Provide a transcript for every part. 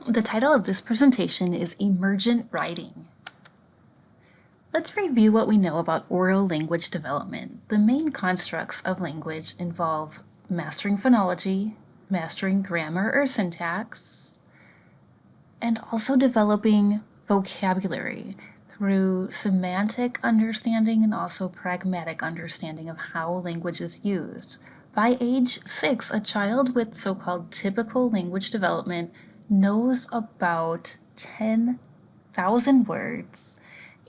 The title of this presentation is Emergent Writing. Let's review what we know about oral language development. The main constructs of language involve mastering phonology, mastering grammar or syntax, and also developing vocabulary through semantic understanding and also pragmatic understanding of how language is used. By age 6, a child with so-called typical language development knows about 10,000 words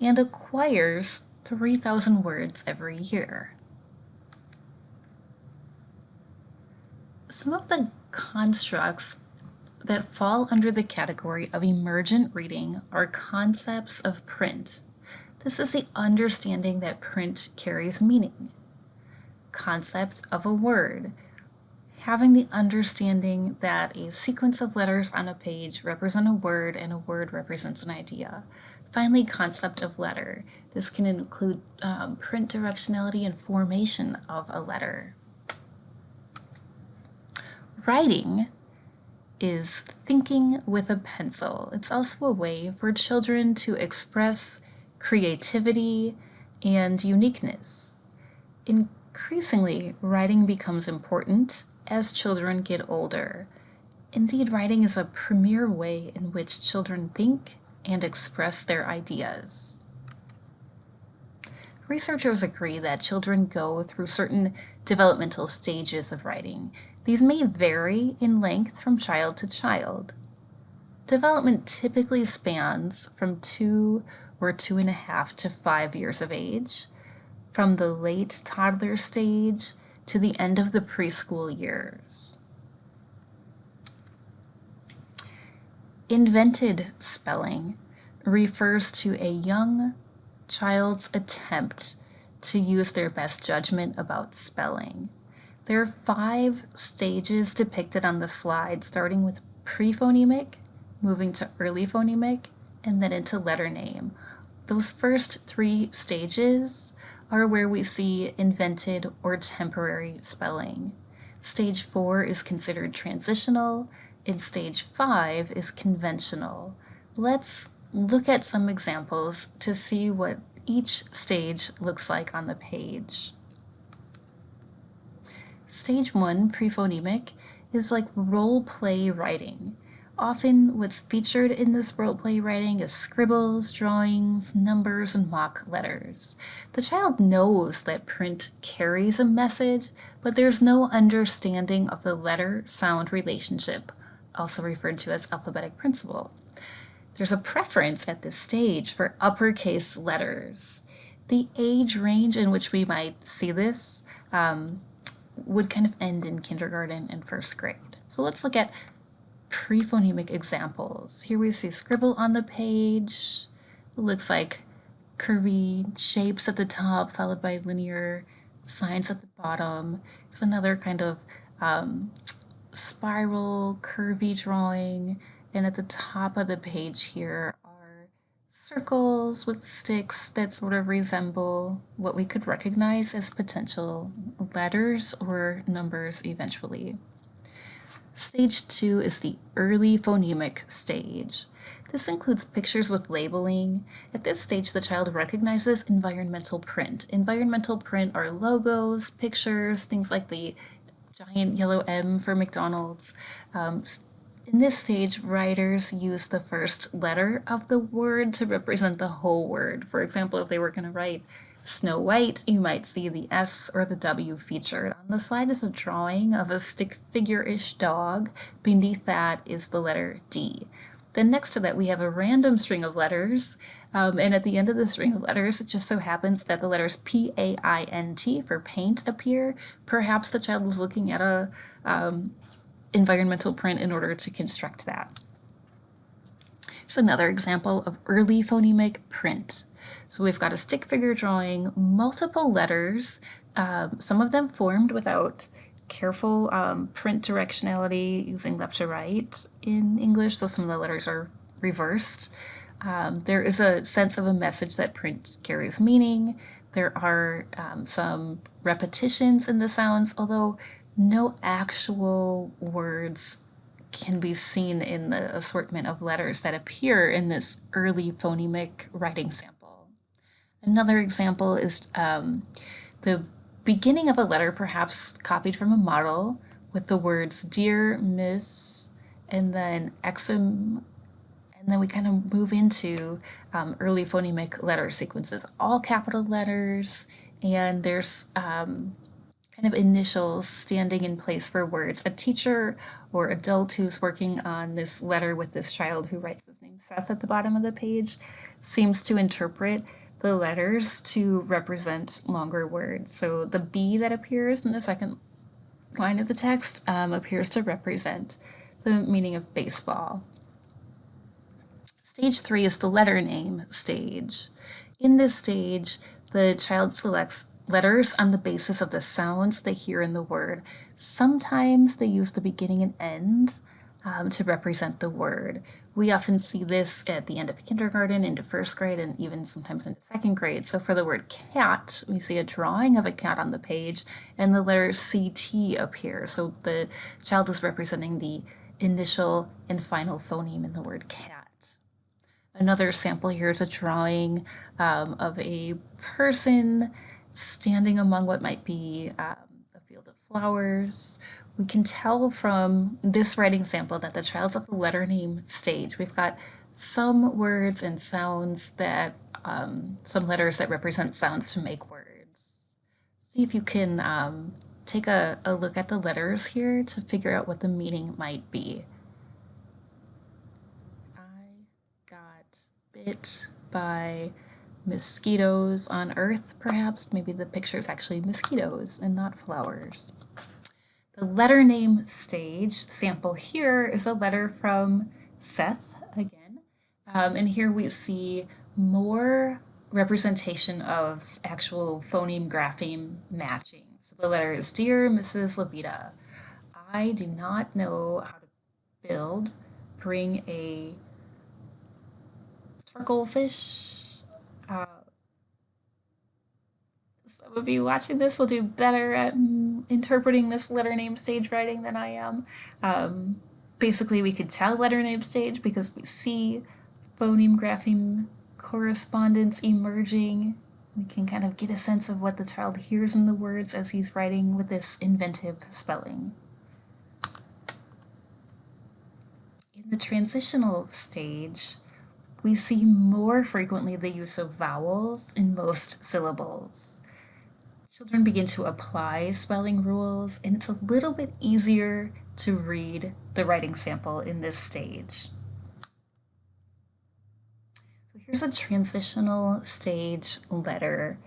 and acquires 3,000 words every year. Some of the constructs that fall under the category of emergent reading are concepts of print. This is the understanding that print carries meaning. Concept of a word, having the understanding that a sequence of letters on a page represent a word and a word represents an idea. Finally, concept of letter. This can include print directionality and formation of a letter. Writing is thinking with a pencil. It's also a way for children to express creativity and uniqueness. Increasingly, writing becomes important as children get older. Indeed, writing is a premier way in which children think and express their ideas. Researchers agree that children go through certain developmental stages of writing. These may vary in length from child to child. Development typically spans from 2 or 2.5 to 5 years of age, from the late toddler stage to the end of the preschool years. Invented spelling refers to a young child's attempt to use their best judgment about spelling. There are 5 stages depicted on the slide, starting with pre-phonemic, moving to early phonemic, and then into letter name. Those first 3 stages are where we see invented or temporary spelling. Stage 4 is considered transitional, and stage 5 is conventional. Let's look at some examples to see what each stage looks like on the page. Stage 1, pre-phonemic, is like role play writing. Often what's featured in this role play writing is scribbles, drawings, numbers, and mock letters. The child knows that print carries a message, but there's no understanding of the letter-sound relationship, also referred to as alphabetic principle. There's a preference at this stage for uppercase letters. The age range in which we might see this would kind of end in kindergarten and first grade. So let's look at pre-phonemic examples. Here we see scribble on the page. It looks like curvy shapes at the top followed by linear signs at the bottom. There's another kind of spiral curvy drawing, and at the top of the page here are circles with sticks that sort of resemble what we could recognize as potential letters or numbers eventually. Stage 2 is the early phonemic stage. This includes pictures with labeling. At this stage, the child recognizes environmental print. Environmental print are logos, pictures, things like the giant yellow M for McDonald's. In this stage, writers use the first letter of the word to represent the whole word. For example, if they were going to write Snow White, you might see the S or the W featured. On the slide is a drawing of a stick figure-ish dog. Beneath that is the letter D. Then next to that we have a random string of letters, and at the end of the string of letters it just so happens that the letters P-A-I-N-T for paint appear. Perhaps the child was looking at a environmental print in order to construct that. Here's another example of early phonemic print. So we've got a stick figure drawing, multiple letters, some of them formed without careful print directionality using left to right in English, so some of the letters are reversed. There is a sense of a message that print carries meaning. There are some repetitions in the sounds, although no actual words can be seen in the assortment of letters that appear in this early phonemic writing sample. Another example is the beginning of a letter, perhaps copied from a model, with the words "Dear Miss," and then "Exum," and then we kind of move into early phonemic letter sequences, all capital letters, and there's kind of initials standing in place for words. A teacher or adult who's working on this letter with this child who writes his name Seth at the bottom of the page seems to interpret the letters to represent longer words. So the B that appears in the second line of the text appears to represent the meaning of baseball. Stage 3 is the letter name stage. In this stage, the child selects letters on the basis of the sounds they hear in the word. Sometimes they use the beginning and end to represent the word. We often see this at the end of kindergarten, into first grade, and even sometimes into second grade. So for the word cat, we see a drawing of a cat on the page, and the letter CT appears. So the child is representing the initial and final phoneme in the word cat. Another sample here is a drawing of a person standing among what might be a field of flowers. We can tell from this writing sample that the child's at the letter name stage. We've got some words and sounds that, some letters that represent sounds to make words. See if you can take a look at the letters here to figure out what the meaning might be. Bit by mosquitoes on Earth, perhaps. Maybe the picture is actually mosquitoes and not flowers. The letter name stage sample here is a letter from Seth again. And here we see more representation of actual phoneme grapheme matching. So the letter is Dear Mrs. Levita, I do not know how to bring a turtle fish. Some of you watching this will do better at interpreting this letter name stage writing than I am. Basically, we could tell letter name stage because we see phoneme grapheme correspondence emerging. We can kind of get a sense of what the child hears in the words as he's writing with this inventive spelling. In the transitional stage, we see more frequently the use of vowels in most syllables. Children begin to apply spelling rules, and it's a little bit easier to read the writing sample in this stage. So here's a transitional stage letter.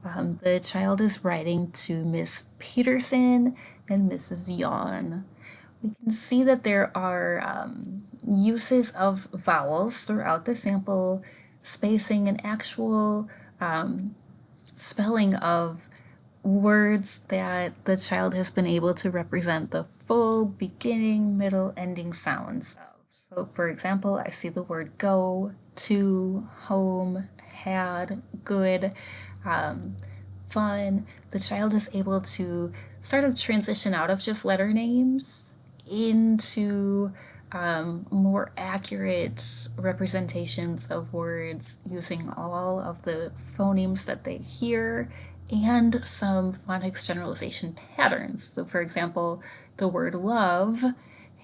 The child is writing to Miss Peterson and Mrs. Yawn. We can see that there are uses of vowels throughout the sample, spacing and actual spelling of words that the child has been able to represent the full beginning, middle, ending sounds of. So for example, I see the word go, to, home, had, good, fun. The child is able to sort of transition out of just letter names into more accurate representations of words using all of the phonemes that they hear and some phonics generalization patterns. So for example, the word love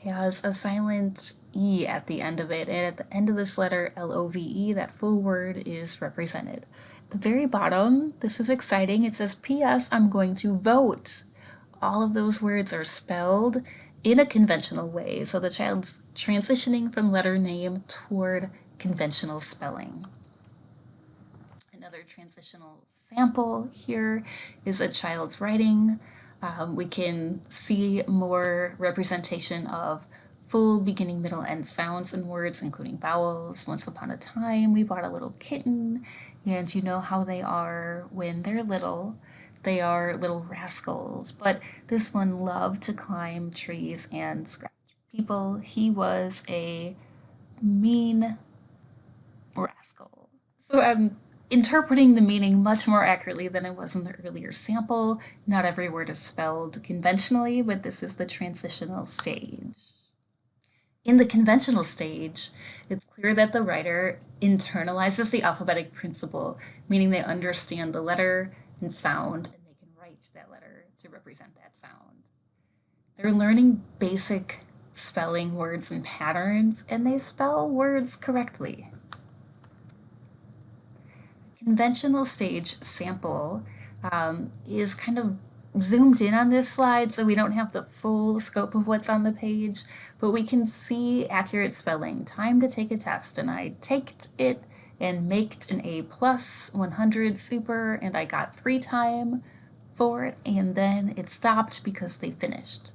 has a silent E at the end of it, and at the end of this letter, L-O-V-E, that full word is represented. At the very bottom, this is exciting, it says, P.S. I'm going to vote. All of those words are spelled in a conventional way, so the child's transitioning from letter name toward conventional spelling. Another transitional sample here is a child's writing. We can see more representation of full beginning, middle, end sounds in words, including vowels. Once upon a time, we bought a little kitten, and you know how they are when they're little. They are little rascals, but this one loved to climb trees and scratch people. He was a mean rascal. So I'm interpreting the meaning much more accurately than I was in the earlier sample. Not every word is spelled conventionally, but this is the transitional stage. In the conventional stage, it's clear that the writer internalizes the alphabetic principle, meaning they understand the letter and sound, and they can write that letter to represent that sound. They're learning basic spelling words and patterns, and they spell words correctly. Conventional stage sample is kind of zoomed in on this slide, so we don't have the full scope of what's on the page, but we can see accurate spelling. Time to take a test, and I taked it and maked an A plus 100 super, and I got 3 time for it, and then it stopped because they finished.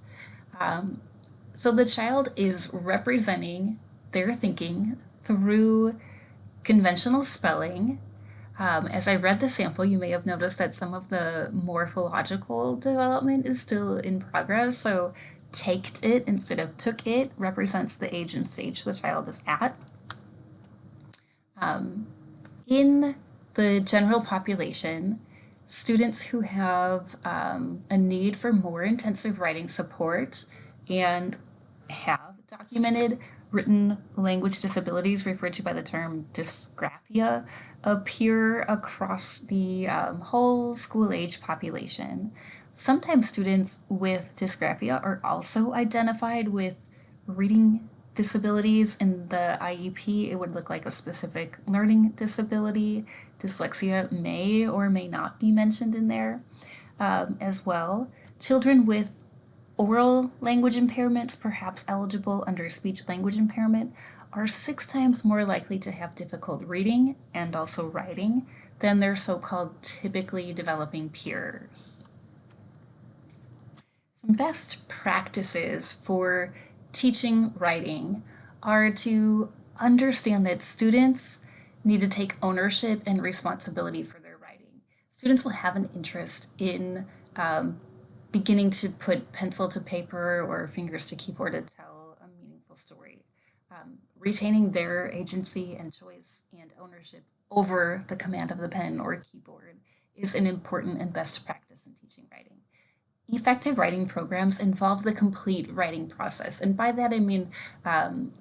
So the child is representing their thinking through conventional spelling. As I read the sample, you may have noticed that some of the morphological development is still in progress. So taked it instead of took it represents the age and stage the child is at. In the general population, students who have a need for more intensive writing support and have documented written language disabilities referred to by the term dysgraphia appear across the whole school age population. Sometimes students with dysgraphia are also identified with reading disabilities. In the IEP, it would look like a specific learning disability. Dyslexia may or may not be mentioned in there as well. Children with oral language impairments, perhaps eligible under speech language impairment, are 6 times more likely to have difficult reading and also writing than their so-called typically developing peers. Some best practices for teaching writing are to understand that students need to take ownership and responsibility for their writing. Students will have an interest in beginning to put pencil to paper or fingers to keyboard to tell a meaningful story. Retaining their agency and choice and ownership over the command of the pen or keyboard is an important and best practice in teaching writing. Effective writing programs involve the complete writing process. And by that I mean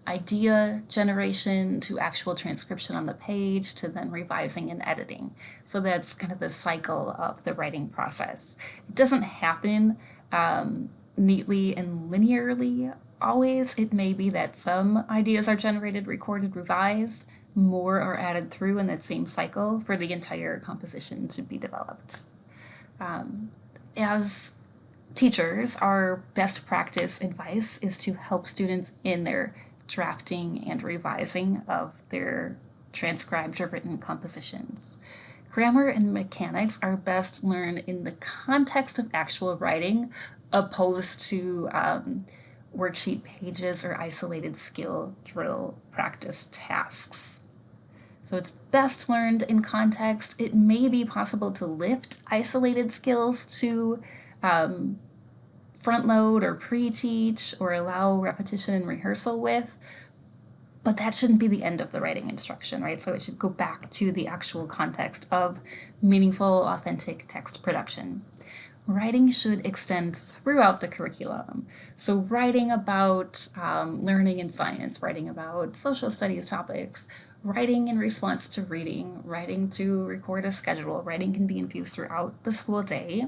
idea generation to actual transcription on the page to then revising and editing. So that's kind of the cycle of the writing process. It doesn't happen neatly and linearly always. It may be that some ideas are generated, recorded, revised, more are added through in that same cycle for the entire composition to be developed. As teachers, our best practice advice is to help students in their drafting and revising of their transcribed or written compositions. Grammar and mechanics are best learned in the context of actual writing, opposed to worksheet pages or isolated skill drill practice tasks. So it's best learned in context. It may be possible to lift isolated skills to front load or pre-teach or allow repetition and rehearsal with, but that shouldn't be the end of the writing instruction, right? So it should go back to the actual context of meaningful, authentic text production. Writing should extend throughout the curriculum. So writing about learning and science, writing about social studies topics, writing in response to reading, writing to record a schedule. Writing can be infused throughout the school day.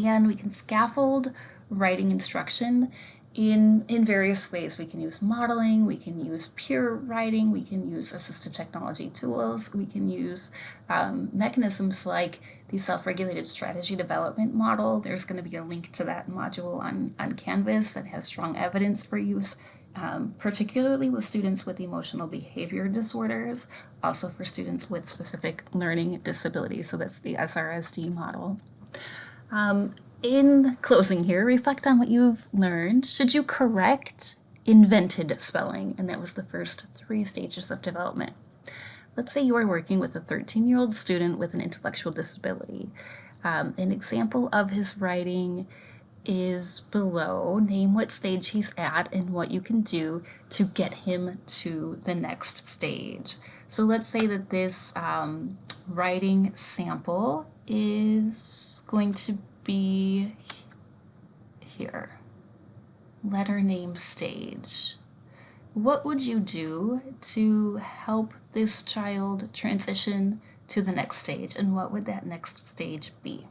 And we can scaffold writing instruction in various ways. We can use modeling, we can use peer writing, we can use assistive technology tools, we can use mechanisms like the self-regulated strategy development model. There's going to be a link to that module on Canvas that has strong evidence for use, particularly with students with emotional behavior disorders, also for students with specific learning disabilities. So that's the SRSD model. In closing here, reflect on what you've learned. Should you correct invented spelling? And that was the first 3 stages of development. Let's say you are working with a 13-year-old student with an intellectual disability. An example of his writing is below. Name what stage he's at and what you can do to get him to the next stage. So let's say that this writing sample is going to be here. Letter name stage. What would you do to help this child transition to the next stage, and what would that next stage be?